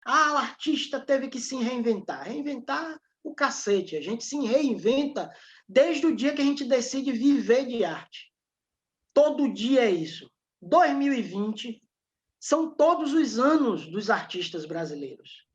Ah, o artista teve que se reinventar. Reinventar o cacete. A gente se reinventa desde o dia que a gente decide viver de arte. Todo dia é isso. 2020 são todos os anos dos artistas brasileiros.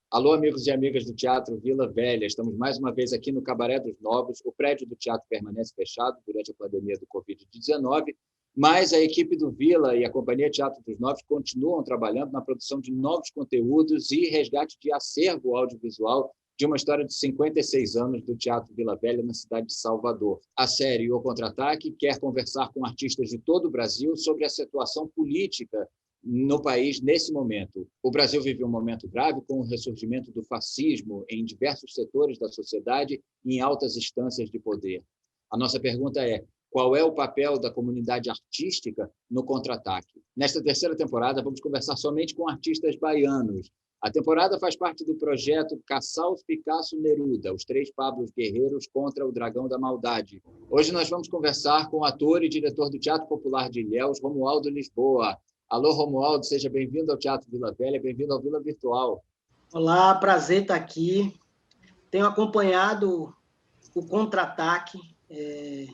Alô, amigos e amigas do Teatro Vila Velha. Estamos mais uma vez aqui no Cabaré dos Novos. O prédio do teatro permanece fechado durante a pandemia do Covid-19, mas a equipe do Vila e a Companhia Teatro dos Novos continuam trabalhando na produção de novos conteúdos e resgate de acervo audiovisual de uma história de 56 anos do Teatro Vila Velha na cidade de Salvador. A série O Contra-Ataque quer conversar com artistas de todo o Brasil sobre a situação política no país nesse momento. O Brasil vive um momento grave com o ressurgimento do fascismo em diversos setores da sociedade e em altas instâncias de poder. A nossa pergunta é: qual é o papel da comunidade artística no contra-ataque? Nesta terceira temporada, vamos conversar somente com artistas baianos. A temporada faz parte do projeto Cassaus Picasso Neruda, os três Pablos guerreiros contra o dragão da maldade. Hoje nós vamos conversar com o ator e diretor do Teatro Popular de Ilhéus, Romualdo Lisboa. Alô, Romualdo, seja bem-vindo ao Teatro Vila Velha, bem-vindo ao Vila Virtual. Olá, prazer estar aqui. Tenho acompanhado o Contra-Ataque e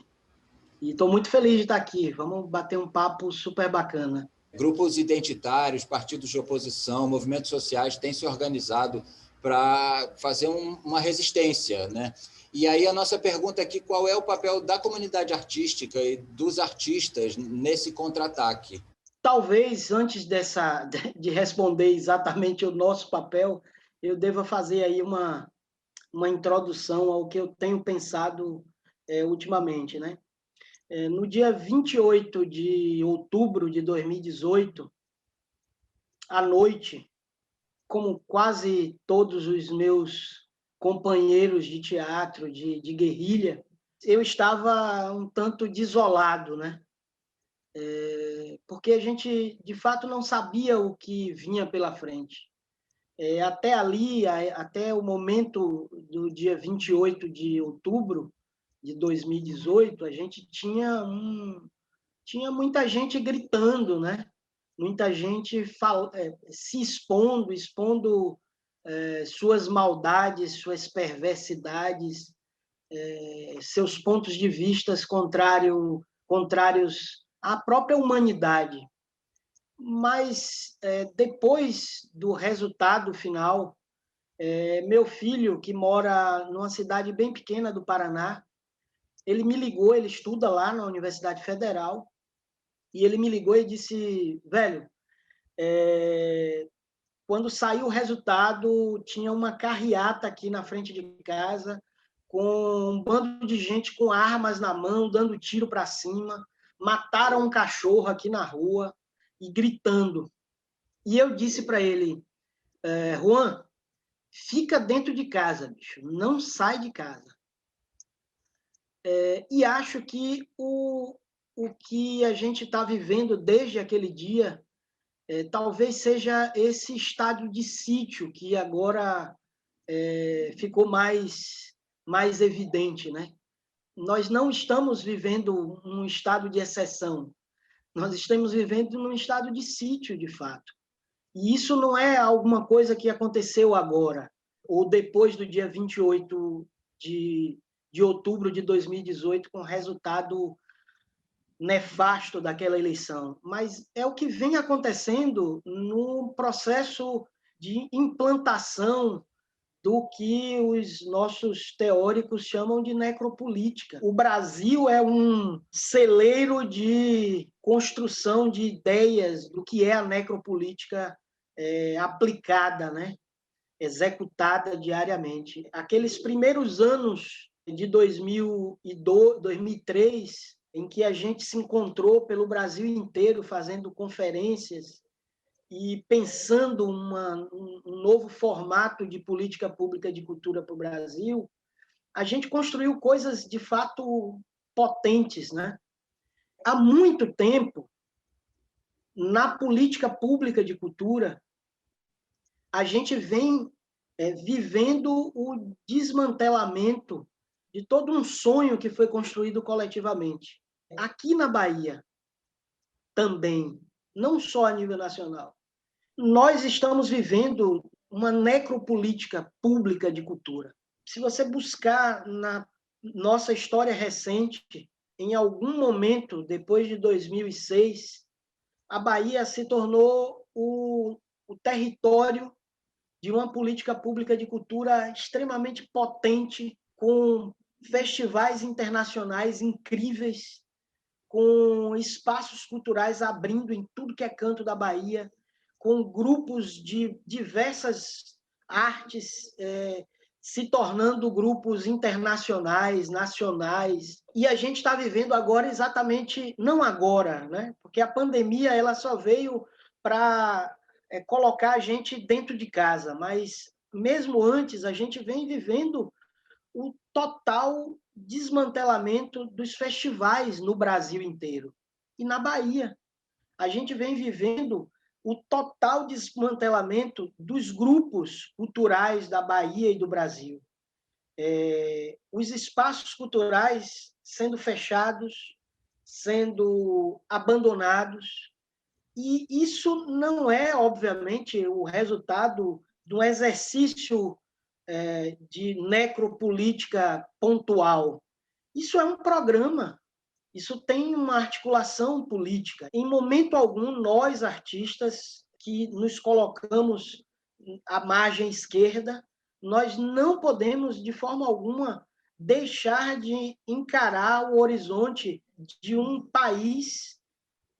estou muito feliz de estar aqui. Vamos bater um papo super bacana. Grupos identitários, partidos de oposição, movimentos sociais têm se organizado para fazer uma resistência, né? E aí a nossa pergunta aqui: qual é o papel da comunidade artística e dos artistas nesse contra-ataque? Talvez, antes de responder exatamente o nosso papel, eu deva fazer aí uma introdução ao que eu tenho pensado ultimamente, né? No dia 28 de outubro de 2018, à noite, como quase todos os meus companheiros de teatro, de guerrilha, eu estava um tanto desolado, né? Porque a gente, de fato, não sabia o que vinha pela frente. Até ali, até o momento do dia 28 de outubro de 2018, a gente tinha muita gente gritando, né? Muita gente se expondo suas maldades, suas perversidades, seus pontos de vista contrários à própria humanidade. Mas, depois do resultado final, meu filho, que mora numa cidade bem pequena do Paraná, ele me ligou, ele estuda lá na Universidade Federal, e ele me ligou e disse: velho, quando saiu o resultado, tinha uma carreata aqui na frente de casa, com um bando de gente com armas na mão, dando tiro para cima, mataram um cachorro aqui na rua e gritando. E eu disse para ele: Juan, fica dentro de casa, bicho, não sai de casa. E acho que o que a gente está vivendo desde aquele dia talvez seja esse estado de sítio que agora ficou mais evidente, né? Nós não estamos vivendo um estado de exceção, nós estamos vivendo num estado de sítio, de fato. E isso não é alguma coisa que aconteceu agora, ou depois do dia 28 de outubro de 2018, com o resultado nefasto daquela eleição, mas é o que vem acontecendo no processo de implantação do que os nossos teóricos chamam de necropolítica. O Brasil é um celeiro de construção de ideias do que é a necropolítica aplicada, né? Executada diariamente. Aqueles primeiros anos de 2002, 2003, em que a gente se encontrou pelo Brasil inteiro fazendo conferências e pensando um novo formato de política pública de cultura para o Brasil, a gente construiu coisas de fato potentes, né? Há muito tempo, na política pública de cultura, a gente vem vivendo o desmantelamento de todo um sonho que foi construído coletivamente. Aqui na Bahia, também, não só a nível nacional, nós estamos vivendo uma necropolítica pública de cultura. Se você buscar na nossa história recente, em algum momento, depois de 2006, a Bahia se tornou o território de uma política pública de cultura extremamente potente, com festivais internacionais incríveis, com espaços culturais abrindo em tudo que é canto da Bahia, com grupos de diversas artes se tornando grupos internacionais, nacionais. E a gente está vivendo agora exatamente, não agora, né? Porque a pandemia ela só veio para colocar a gente dentro de casa, mas mesmo antes a gente vem vivendo o total desmantelamento dos festivais no Brasil inteiro. E na Bahia, a gente vem vivendo o total desmantelamento dos grupos culturais da Bahia e do Brasil. Os espaços culturais sendo fechados, sendo abandonados, e isso não é, obviamente, o resultado de um exercício de necropolítica pontual. Isso é um programa, isso tem uma articulação política. Em momento algum, nós, artistas, que nos colocamos à margem esquerda, nós não podemos, de forma alguma, deixar de encarar o horizonte de um país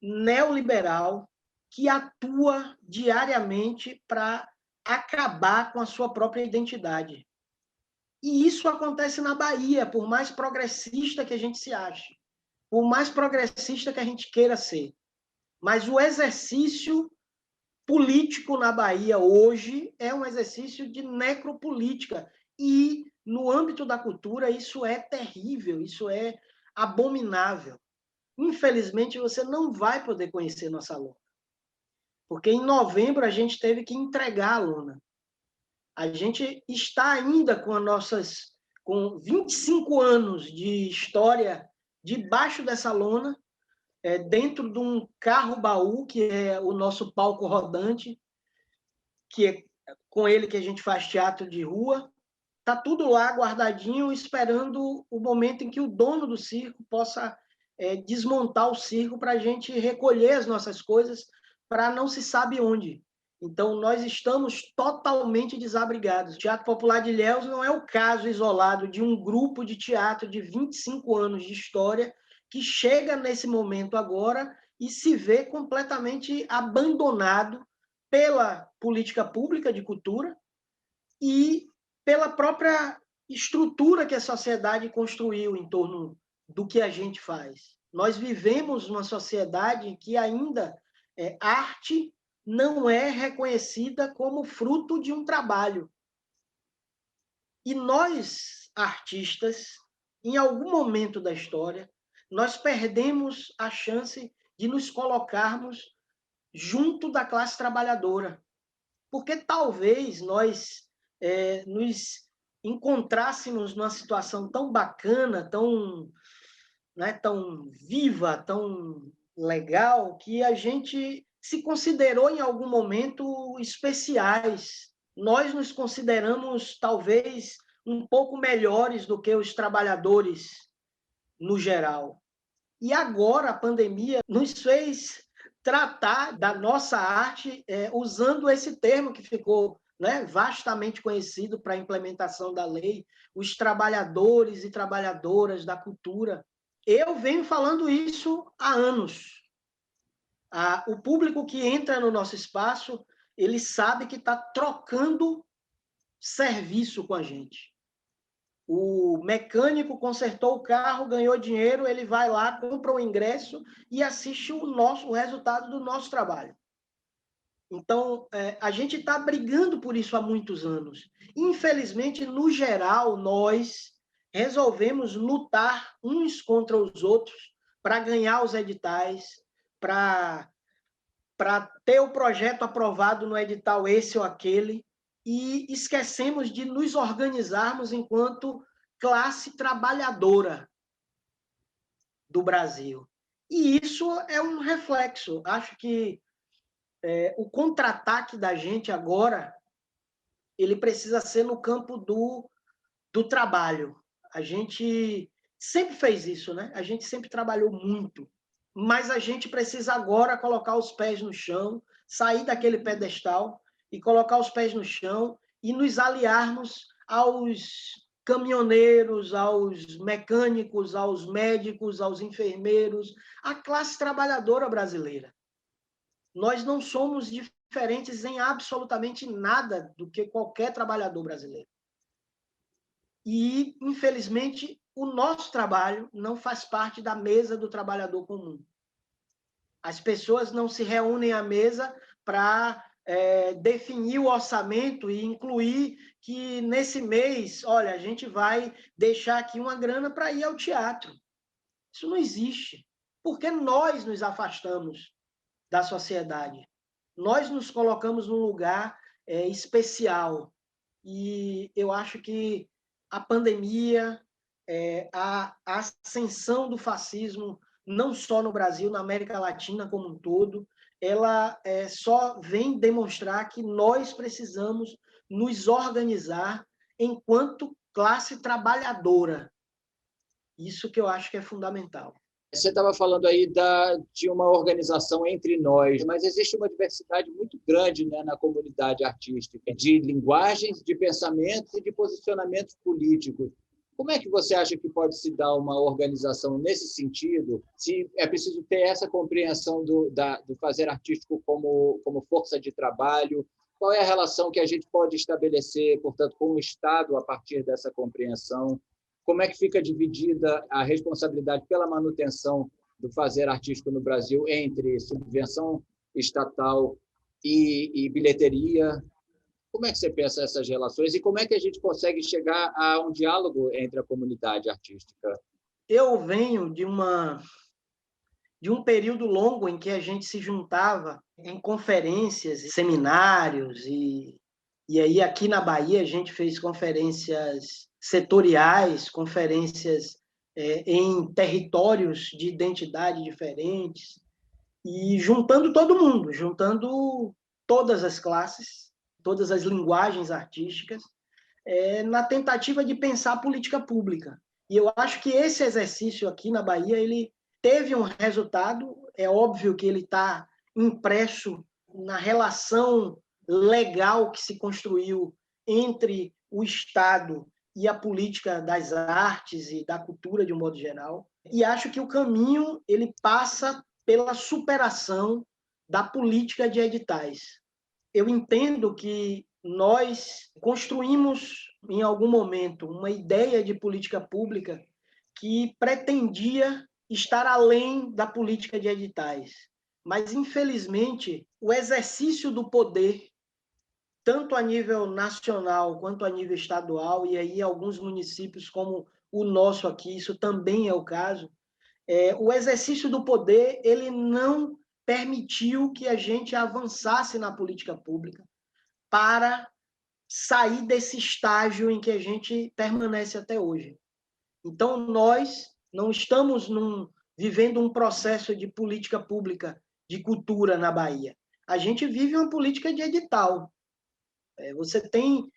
neoliberal que atua diariamente para acabar com a sua própria identidade. E isso acontece na Bahia, por mais progressista que a gente se ache, por mais progressista que a gente queira ser. Mas o exercício político na Bahia hoje é um exercício de necropolítica. E, no âmbito da cultura, isso é terrível, isso é abominável. Infelizmente, você não vai poder conhecer nossa lona. Porque em novembro a gente teve que entregar a lona. A gente está ainda com 25 anos de história debaixo dessa lona, dentro de um carro-baú, que é o nosso palco rodante, que é com ele que a gente faz teatro de rua. Está tudo lá guardadinho, esperando o momento em que o dono do circo possa desmontar o circo para a gente recolher as nossas coisas para não se sabe onde. Então, nós estamos totalmente desabrigados. O Teatro Popular de Ilhéus não é o caso isolado de um grupo de teatro de 25 anos de história que chega nesse momento agora e se vê completamente abandonado pela política pública de cultura e pela própria estrutura que a sociedade construiu em torno do que a gente faz. Nós vivemos uma sociedade em que ainda arte não é reconhecida como fruto de um trabalho. E nós, artistas, em algum momento da história, nós perdemos a chance de nos colocarmos junto da classe trabalhadora. Porque talvez nós nos encontrássemos numa situação tão bacana, tão viva, tão legal, que a gente se considerou em algum momento especiais. Nós nos consideramos talvez um pouco melhores do que os trabalhadores no geral. E agora a pandemia nos fez tratar da nossa arte usando esse termo que ficou vastamente conhecido para a implementação da lei, os trabalhadores e trabalhadoras da cultura. Eu venho falando isso há anos. O público que entra no nosso espaço, ele sabe que está trocando serviço com a gente. O mecânico consertou o carro, ganhou dinheiro, ele vai lá, compra o ingresso e assiste o resultado do nosso trabalho. Então, a gente está brigando por isso há muitos anos. Infelizmente, no geral, nós resolvemos lutar uns contra os outros para ganhar os editais, para ter o projeto aprovado no edital esse ou aquele, e esquecemos de nos organizarmos enquanto classe trabalhadora do Brasil. E isso é um reflexo. Acho que o contra-ataque da gente agora, ele precisa ser no campo do trabalho. A gente sempre fez isso, né? A gente sempre trabalhou muito, mas a gente precisa agora colocar os pés no chão, sair daquele pedestal e colocar os pés no chão e nos aliarmos aos caminhoneiros, aos mecânicos, aos médicos, aos enfermeiros, à classe trabalhadora brasileira. Nós não somos diferentes em absolutamente nada do que qualquer trabalhador brasileiro. E, infelizmente, o nosso trabalho não faz parte da mesa do trabalhador comum. As pessoas não se reúnem à mesa para definir o orçamento e incluir que, nesse mês, olha, a gente vai deixar aqui uma grana para ir ao teatro. Isso não existe, porque nós nos afastamos da sociedade. Nós nos colocamos num lugar especial. E eu acho que a pandemia, a ascensão do fascismo, não só no Brasil, na América Latina como um todo, ela só vem demonstrar que nós precisamos nos organizar enquanto classe trabalhadora. Isso que eu acho que é fundamental. Você estava falando aí de uma organização entre nós, mas existe uma diversidade muito grande, né, na comunidade artística, de linguagens, de pensamentos e de posicionamentos políticos. Como é que você acha que pode se dar uma organização nesse sentido? Se é preciso ter essa compreensão do fazer artístico como força de trabalho, qual é a relação que a gente pode estabelecer, portanto, com o Estado a partir dessa compreensão? Como é que fica dividida a responsabilidade pela manutenção do fazer artístico no Brasil entre subvenção estatal e bilheteria? Como é que você pensa essas relações e como é que a gente consegue chegar a um diálogo entre a comunidade artística? Eu venho de um período longo em que a gente se juntava em conferências, seminários, e aí aqui na Bahia a gente fez conferências setoriais, conferências em territórios de identidade diferentes, e juntando todo mundo, juntando todas as classes, todas as linguagens artísticas, na tentativa de pensar política pública. E eu acho que esse exercício aqui na Bahia, ele teve um resultado, é óbvio que ele está impresso na relação legal que se construiu entre o Estado e a política das artes e da cultura de um modo geral. E acho que o caminho ele passa pela superação da política de editais. Eu entendo que nós construímos, em algum momento, uma ideia de política pública que pretendia estar além da política de editais. Mas, infelizmente, o exercício do poder, tanto a nível nacional quanto a nível estadual, e aí alguns municípios como o nosso aqui, isso também é o caso, o exercício do poder ele não permitiu que a gente avançasse na política pública para sair desse estágio em que a gente permanece até hoje. Então, nós não estamos vivendo um processo de política pública de cultura na Bahia. A gente vive uma política de edital. Você tem,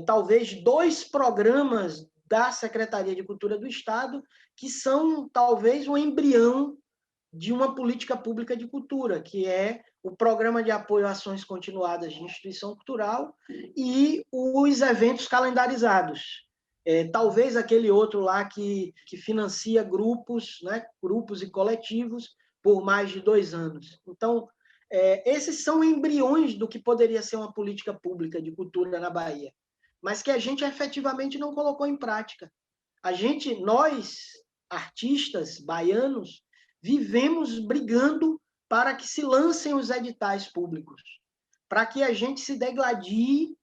talvez, 2 programas da Secretaria de Cultura do Estado que são, talvez, um embrião de uma política pública de cultura, que é o Programa de Apoio a Ações Continuadas de Instituição Cultural e os eventos calendarizados. Talvez aquele outro lá que financia grupos, né, grupos e coletivos por mais de 2 anos. Então, esses são embriões do que poderia ser uma política pública de cultura na Bahia, mas que a gente efetivamente não colocou em prática. Nós, artistas baianos, vivemos brigando para que se lancem os editais públicos, para que a gente se degladie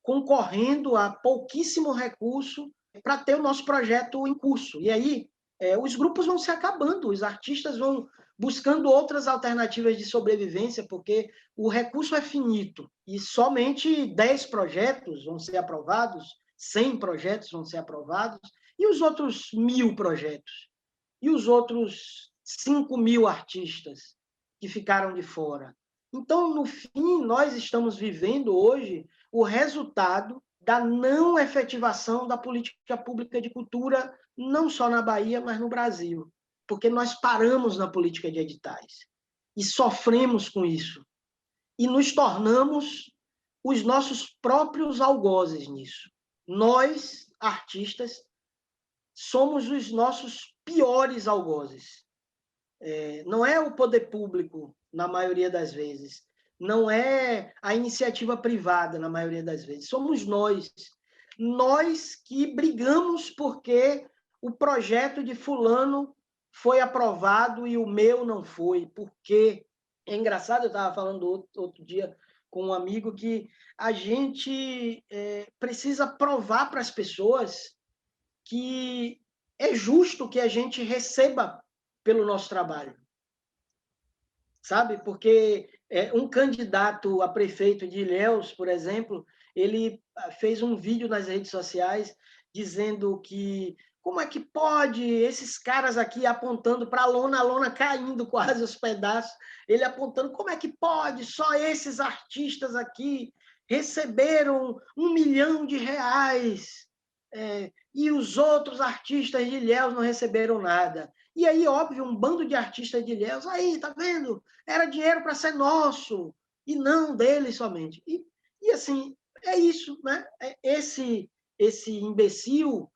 concorrendo a pouquíssimo recurso para ter o nosso projeto em curso. E aí, os grupos vão se acabando, os artistas vão buscando outras alternativas de sobrevivência, porque o recurso é finito e somente 10 projetos vão ser aprovados, 100 projetos vão ser aprovados, e os outros 1.000 projetos? E os outros 5.000 artistas que ficaram de fora? Então, no fim, nós estamos vivendo hoje o resultado da não efetivação da política pública de cultura, não só na Bahia, mas no Brasil. Porque nós paramos na política de editais e sofremos com isso. E nos tornamos os nossos próprios algozes nisso. Nós, artistas, somos os nossos piores algozes. Não é o poder público, na maioria das vezes. Não é a iniciativa privada, na maioria das vezes. Somos nós. Nós que brigamos porque o projeto de fulano foi aprovado e o meu não foi. Por quê? É engraçado, eu estava falando outro dia com um amigo que a gente precisa provar para as pessoas que é justo que a gente receba pelo nosso trabalho. Sabe? Porque um candidato a prefeito de Ilhéus, por exemplo, ele fez um vídeo nas redes sociais dizendo que como é que pode esses caras aqui apontando para a lona caindo quase os pedaços, ele apontando como é que pode só esses artistas aqui receberam R$1 milhão e os outros artistas de Ilhéus não receberam nada. E aí, óbvio, um bando de artistas de Ilhéus, aí, tá vendo? Era dinheiro para ser nosso, e não dele somente. E assim, é isso, né? Esse imbecil,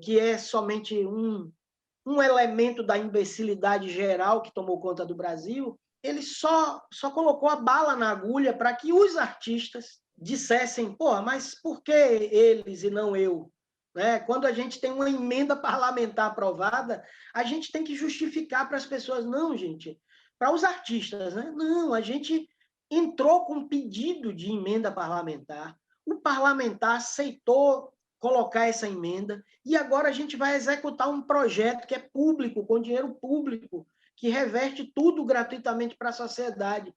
que é somente um elemento da imbecilidade geral que tomou conta do Brasil, ele só colocou a bala na agulha para que os artistas dissessem, pô, mas por que eles e não eu? Né? Quando a gente tem uma emenda parlamentar aprovada, a gente tem que justificar para as pessoas, não, gente, para os artistas, né? Não, a gente entrou com um pedido de emenda parlamentar, o parlamentar aceitou colocar essa emenda e agora a gente vai executar um projeto que é público, com dinheiro público, que reverte tudo gratuitamente para a sociedade.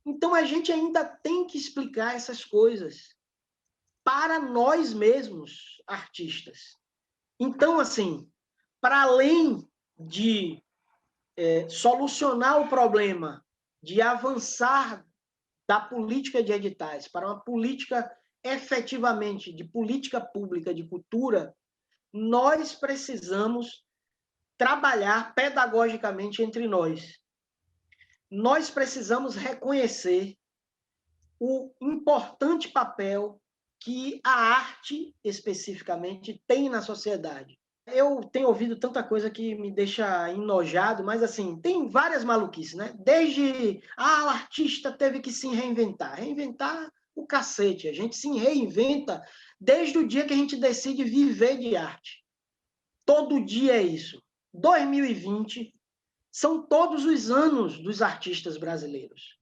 Então, a gente ainda tem que explicar essas coisas para nós mesmos, artistas. Então, assim, para além de solucionar o problema, de avançar da política de editais para uma política efetivamente de política pública de cultura, nós precisamos trabalhar pedagogicamente entre nós. Nós precisamos reconhecer o importante papel que a arte, especificamente, tem na sociedade. Eu tenho ouvido tanta coisa que me deixa enojado, mas, assim, tem várias maluquices, né? Desde, o artista teve que se reinventar. Reinventar o cacete. A gente se reinventa desde o dia que a gente decide viver de arte. Todo dia é isso. 2020 são todos os anos dos artistas brasileiros.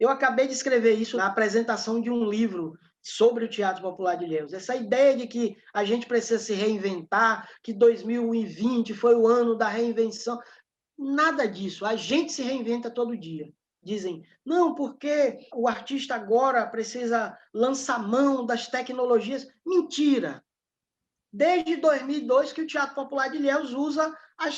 Eu acabei de escrever isso na apresentação de um livro sobre o Teatro Popular de Ilhéus. Essa ideia de que a gente precisa se reinventar, que 2020 foi o ano da reinvenção. Nada disso. A gente se reinventa todo dia. Dizem, não, porque o artista agora precisa lançar mão das tecnologias. Mentira! Desde 2002 que o Teatro Popular de Ilhéus usa a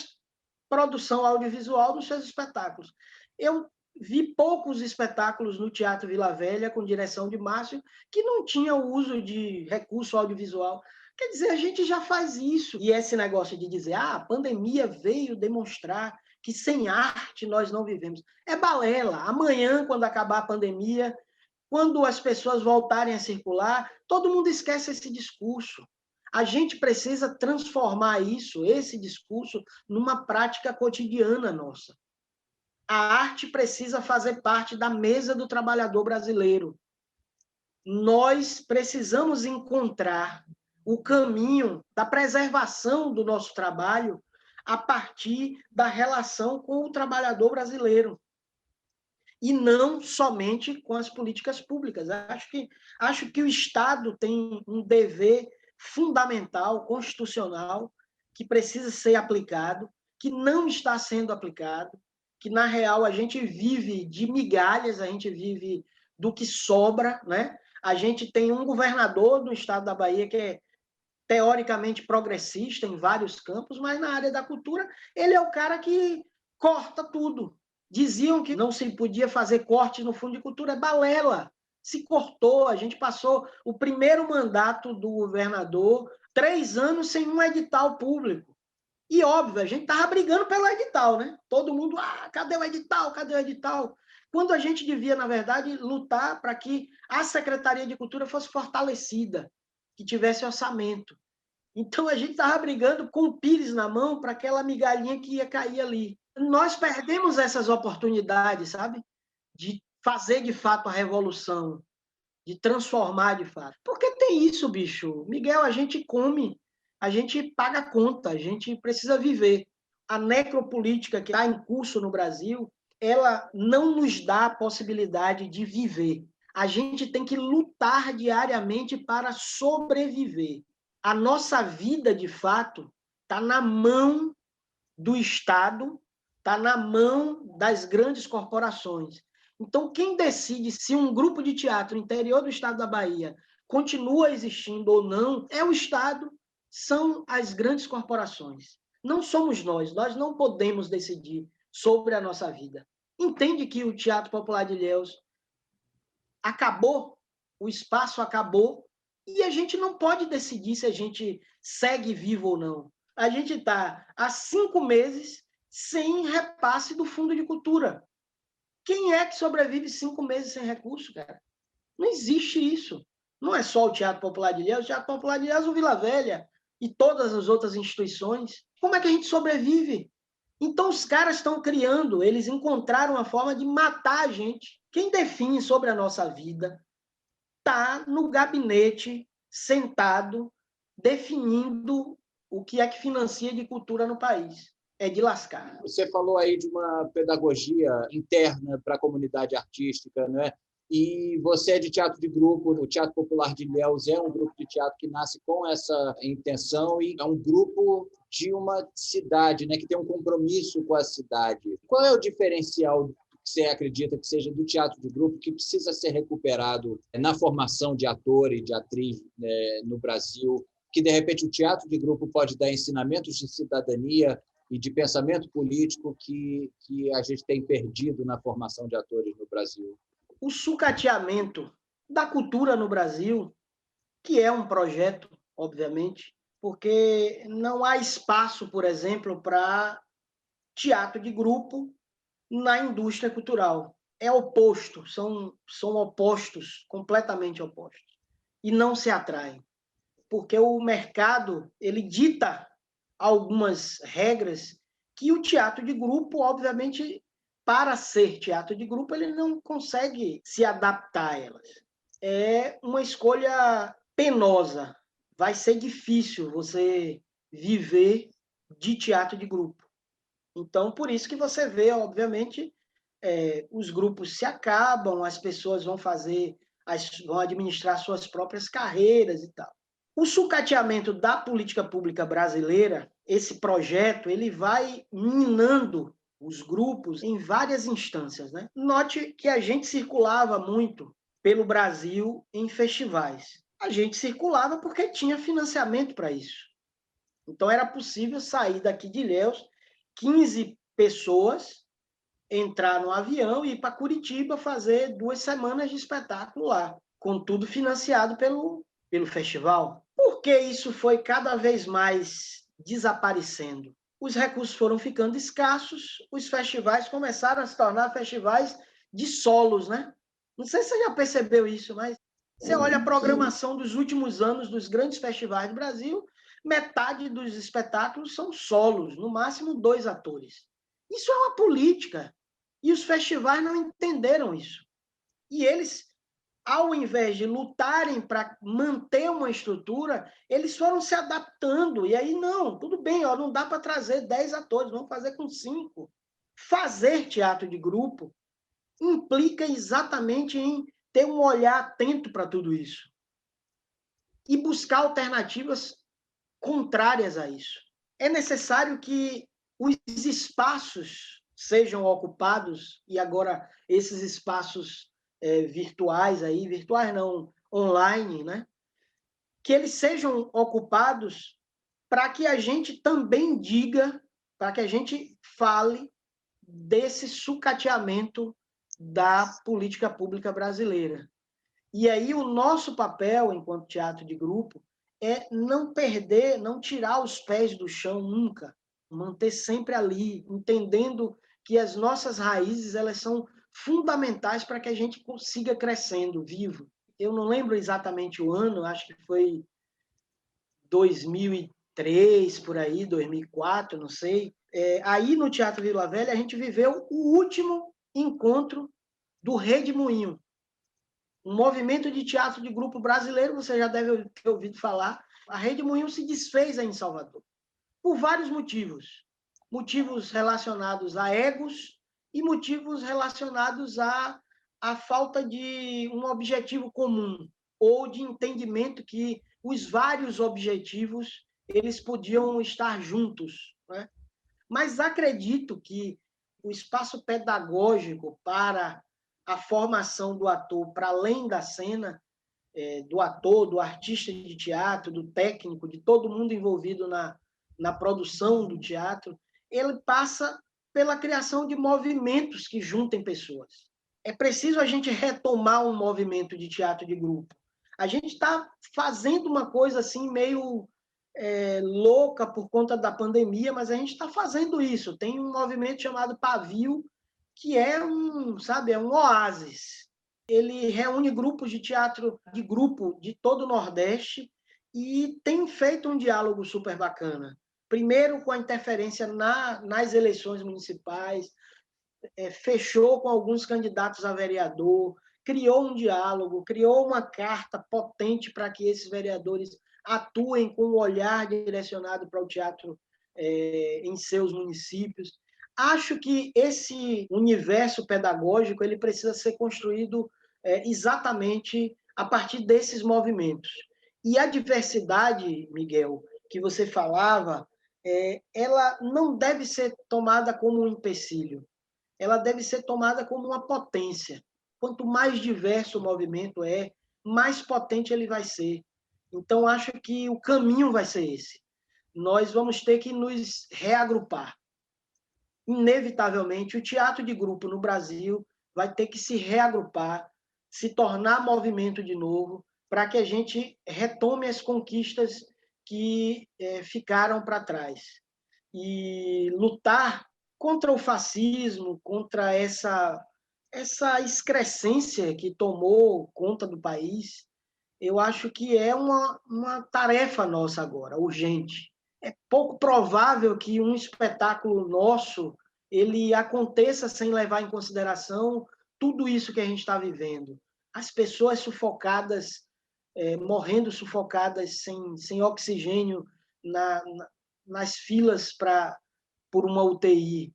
produção audiovisual nos seus espetáculos. Eu vi poucos espetáculos no Teatro Vila Velha, com direção de Márcio, que não tinha o uso de recurso audiovisual. Quer dizer, a gente já faz isso. E esse negócio de dizer, a pandemia veio demonstrar que sem arte nós não vivemos. É balela. Amanhã, quando acabar a pandemia, quando as pessoas voltarem a circular, todo mundo esquece esse discurso. A gente precisa transformar esse discurso, numa prática cotidiana nossa. A arte precisa fazer parte da mesa do trabalhador brasileiro. Nós precisamos encontrar o caminho da preservação do nosso trabalho a partir da relação com o trabalhador brasileiro. E não somente com as políticas públicas. Acho que o Estado tem um dever fundamental, constitucional, que precisa ser aplicado, que não está sendo aplicado, que, na real, a gente vive de migalhas, a gente vive do que sobra, né? A gente tem um governador do estado da Bahia que é teoricamente progressista em vários campos, mas na área da cultura ele é o cara que corta tudo. Diziam que não se podia fazer corte no fundo de cultura, é balela. Se cortou, a gente passou o primeiro mandato do governador 3 anos sem um edital público. E, óbvio, a gente estava brigando pelo edital, né? Todo mundo, cadê o edital? Cadê o edital? Quando a gente devia, na verdade, lutar para que a Secretaria de Cultura fosse fortalecida, que tivesse orçamento. Então, a gente estava brigando com o pires na mão para aquela migalhinha que ia cair ali. Nós perdemos essas oportunidades, sabe? De fazer, de fato, a revolução, de transformar, de fato. Porque tem isso, bicho. Miguel, a gente come, a gente paga a conta, a gente precisa viver. A necropolítica que está em curso no Brasil, ela não nos dá a possibilidade de viver. A gente tem que lutar diariamente para sobreviver. A nossa vida, de fato, está na mão do Estado, está na mão das grandes corporações. Então, quem decide se um grupo de teatro no interior do estado da Bahia continua existindo ou não é o Estado, são as grandes corporações. Não somos nós não podemos decidir sobre a nossa vida. Entende que o Teatro Popular de Ilhéus acabou, o espaço acabou, e a gente não pode decidir se a gente segue vivo ou não. A gente está há 5 meses sem repasse do Fundo de Cultura. Quem é que sobrevive 5 meses sem recurso, cara? Não existe isso. Não é só o Teatro Popular de Ilhéus, o Teatro Popular de Ilhéus, o Vila Velha e todas as outras instituições. Como é que a gente sobrevive? Então, os caras estão criando, eles encontraram uma forma de matar a gente. Quem define sobre a nossa vida está no gabinete, sentado, definindo o que é que financia de cultura no país. É de lascar. Você falou aí de uma pedagogia interna para a comunidade artística, né? E você é de teatro de grupo, o Teatro Popular de Ilhéus é um grupo de teatro que nasce com essa intenção e é um grupo de uma cidade, né, que tem um compromisso com a cidade. Qual é o diferencial que você acredita que seja do teatro de grupo que precisa ser recuperado na formação de ator e de atriz, né, no Brasil, que, de repente, o teatro de grupo pode dar ensinamentos de cidadania e de pensamento político que a gente tem perdido na formação de atores no Brasil? O sucateamento da cultura no Brasil, que é um projeto, obviamente, porque não há espaço, por exemplo, para teatro de grupo na indústria cultural. É oposto, são opostos, completamente opostos. E não se atraem. Porque o mercado, ele dita algumas regras que o teatro de grupo, obviamente, para ser teatro de grupo, ele não consegue se adaptar a elas. É uma escolha penosa. Vai ser difícil você viver de teatro de grupo. Então, por isso que você vê, obviamente, os grupos se acabam, as pessoas vão administrar suas próprias carreiras e tal. O sucateamento da política pública brasileira, esse projeto, ele vai minando os grupos em várias instâncias, né? Note que a gente circulava muito pelo Brasil em festivais. A gente circulava porque tinha financiamento para isso. Então era possível sair daqui de Ilhéus, 15 pessoas, entrar no avião e ir para Curitiba fazer 2 semanas de espetáculo lá, com tudo financiado pelo festival. Por que isso foi cada vez mais desaparecendo? Os recursos foram ficando escassos, os festivais começaram a se tornar festivais de solos, né? Não sei se você já percebeu isso, mas você olha a programação dos últimos anos dos grandes festivais do Brasil, metade dos espetáculos são solos, no máximo 2 atores. Isso é uma política. E os festivais não entenderam isso. E eles, ao invés de lutarem para manter uma estrutura, eles foram se adaptando. E aí, não, tudo bem, ó, não dá para trazer 10 atores, vamos fazer com 5. Fazer teatro de grupo implica exatamente em ter um olhar atento para tudo isso e buscar alternativas contrárias a isso. É necessário que os espaços sejam ocupados, e agora esses espaços virtuais aí, virtuais não, online, né? Que eles sejam ocupados para que a gente também diga, para que a gente fale desse sucateamento da política pública brasileira. E aí o nosso papel, enquanto teatro de grupo, é não perder, não tirar os pés do chão nunca, manter sempre ali, entendendo que as nossas raízes elas são fundamentais para que a gente consiga crescendo, vivo. Eu não lembro exatamente o ano, acho que foi 2003, por aí, 2004, não sei. Aí no Teatro Vila Velha a gente viveu o último encontro do Redemoinho, um movimento de teatro de grupo brasileiro, você já deve ter ouvido falar. A Redemoinho se desfez aí em Salvador, por vários motivos. Motivos relacionados a egos e motivos relacionados à falta de um objetivo comum ou de entendimento que os vários objetivos eles podiam estar juntos, né? Mas acredito que o espaço pedagógico para a formação do ator, para além da cena, do ator, do artista de teatro, do técnico, de todo mundo envolvido na produção do teatro, ele passa pela criação de movimentos que juntem pessoas. É preciso a gente retomar um movimento de teatro de grupo. A gente está fazendo uma coisa assim meio louca por conta da pandemia, mas a gente está fazendo isso. Tem um movimento chamado Pavio, que é sabe, é um oásis. Ele reúne grupos de teatro de grupo de todo o Nordeste e tem feito um diálogo super bacana. Primeiro com a interferência nas eleições municipais, fechou com alguns candidatos a vereador, criou um diálogo, criou uma carta potente para que esses vereadores atuem com um olhar direcionado para o teatro em seus municípios. Acho que esse universo pedagógico ele precisa ser construído exatamente a partir desses movimentos. E a diversidade, Miguel, que você falava, ela não deve ser tomada como um empecilho, ela deve ser tomada como uma potência. Quanto mais diverso o movimento mais potente ele vai ser. Então, acho que o caminho vai ser esse. Nós vamos ter que nos reagrupar. Inevitavelmente, o teatro de grupo no Brasil vai ter que se reagrupar, se tornar movimento de novo, para que a gente retome as conquistas que ficaram para trás. E lutar contra o fascismo, contra essa excrescência que tomou conta do país, eu acho que é uma tarefa nossa agora, urgente. É pouco provável que um espetáculo nosso ele aconteça sem levar em consideração tudo isso que a gente está vivendo. As pessoas sufocadas, morrendo sufocadas sem oxigênio nas filas por uma UTI.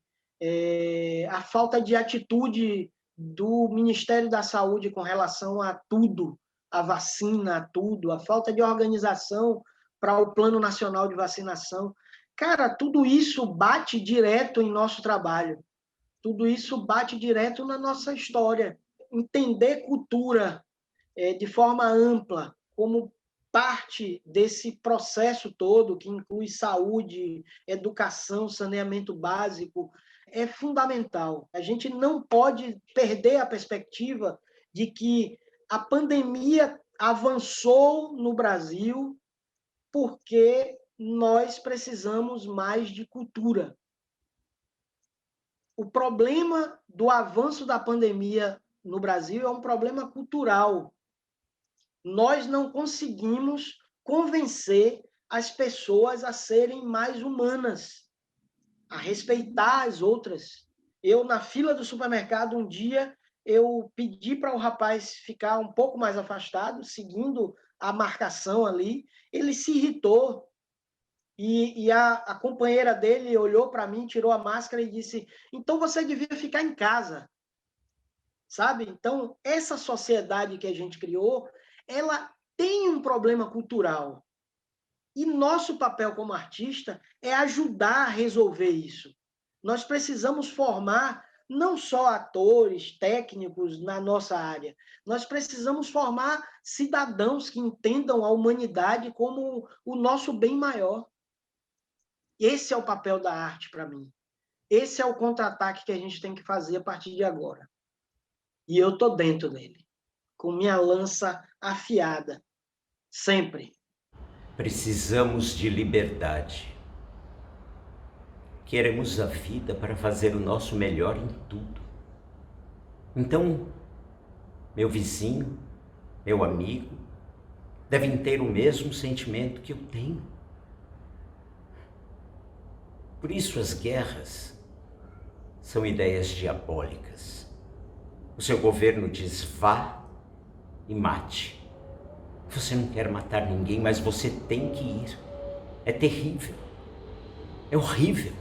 A falta de atitude do Ministério da Saúde com relação a tudo, a vacina, a tudo, a falta de organização para o Plano Nacional de Vacinação. Cara, tudo isso bate direto em nosso trabalho. Tudo isso bate direto na nossa história. Entender cultura de forma ampla, como parte desse processo todo, que inclui saúde, educação, saneamento básico, é fundamental. A gente não pode perder a perspectiva de que a pandemia avançou no Brasil porque nós precisamos mais de cultura. O problema do avanço da pandemia no Brasil é um problema cultural. Nós não conseguimos convencer as pessoas a serem mais humanas, a respeitar as outras. Eu, na fila do supermercado, um dia, eu pedi para o rapaz ficar um pouco mais afastado, seguindo a marcação ali. Ele se irritou. E a companheira dele olhou para mim, tirou a máscara e disse: então você devia ficar em casa. Sabe? Então, essa sociedade que a gente criou, ela tem um problema cultural. E nosso papel como artista é ajudar a resolver isso. Nós precisamos formar não só atores, técnicos na nossa área, nós precisamos formar cidadãos que entendam a humanidade como o nosso bem maior. Esse é o papel da arte para mim. Esse é o contra-ataque que a gente tem que fazer a partir de agora. E eu estou dentro dele, com minha lança afiada, sempre. Precisamos de liberdade. Queremos a vida para fazer o nosso melhor em tudo. Então, meu vizinho, meu amigo, devem ter o mesmo sentimento que eu tenho. Por isso as guerras são ideias diabólicas. O seu governo diz vá e mate. Você não quer matar ninguém, mas você tem que ir. É terrível. É horrível.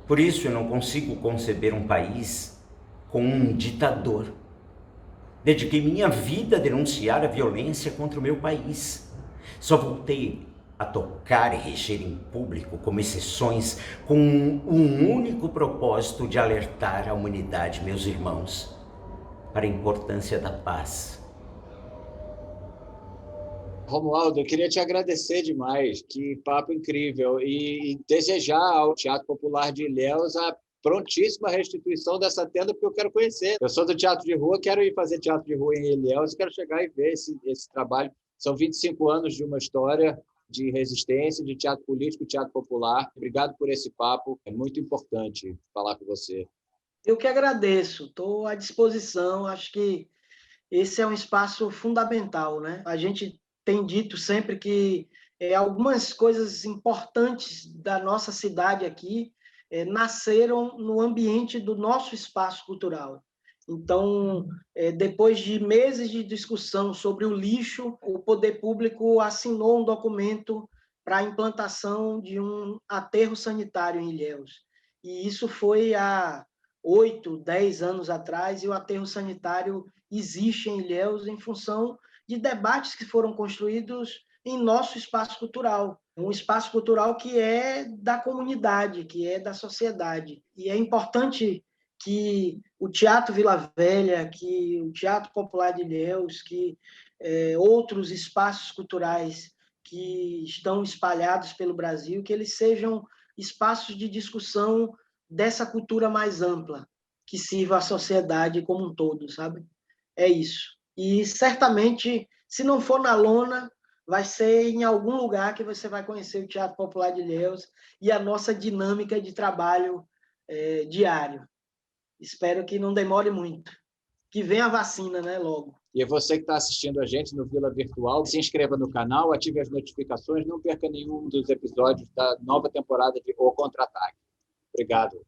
Por isso eu não consigo conceber um país com um ditador. Dediquei minha vida a denunciar a violência contra o meu país. Só voltei a tocar e reger em público, como exceções, com um único propósito de alertar a humanidade, meus irmãos, para a importância da paz. Romualdo, eu queria te agradecer demais, que papo incrível, e desejar ao Teatro Popular de Ilhéus a prontíssima restituição dessa tenda, porque eu quero conhecer. Eu sou do Teatro de Rua, quero ir fazer teatro de rua em Ilhéus e quero chegar e ver esse trabalho. São 25 anos de uma história de resistência, de teatro político, teatro popular. Obrigado por esse papo, é muito importante falar com você. Eu que agradeço, estou à disposição, acho que esse é um espaço fundamental, né? A gente tem dito sempre que algumas coisas importantes da nossa cidade aqui nasceram no ambiente do nosso espaço cultural. Então, depois de meses de discussão sobre o lixo, o poder público assinou um documento para a implantação de um aterro sanitário em Ilhéus. E isso foi há 8, 10 anos atrás, e o aterro sanitário existe em Ilhéus em função de debates que foram construídos em nosso espaço cultural. Um espaço cultural que é da comunidade, que é da sociedade. E é importante que o Teatro Vila Velha, que o Teatro Popular de Ilhéus, que outros espaços culturais que estão espalhados pelo Brasil, que eles sejam espaços de discussão dessa cultura mais ampla, que sirva à sociedade como um todo, sabe? É isso. E certamente, se não for na lona, vai ser em algum lugar que você vai conhecer o Teatro Popular de Ilhéus e a nossa dinâmica de trabalho diário. Espero que não demore muito. Que venha a vacina, né, logo. E você que está assistindo a gente no Vila Virtual, se inscreva no canal, ative as notificações, não perca nenhum dos episódios da nova temporada de O Contra-Ataque. Obrigado.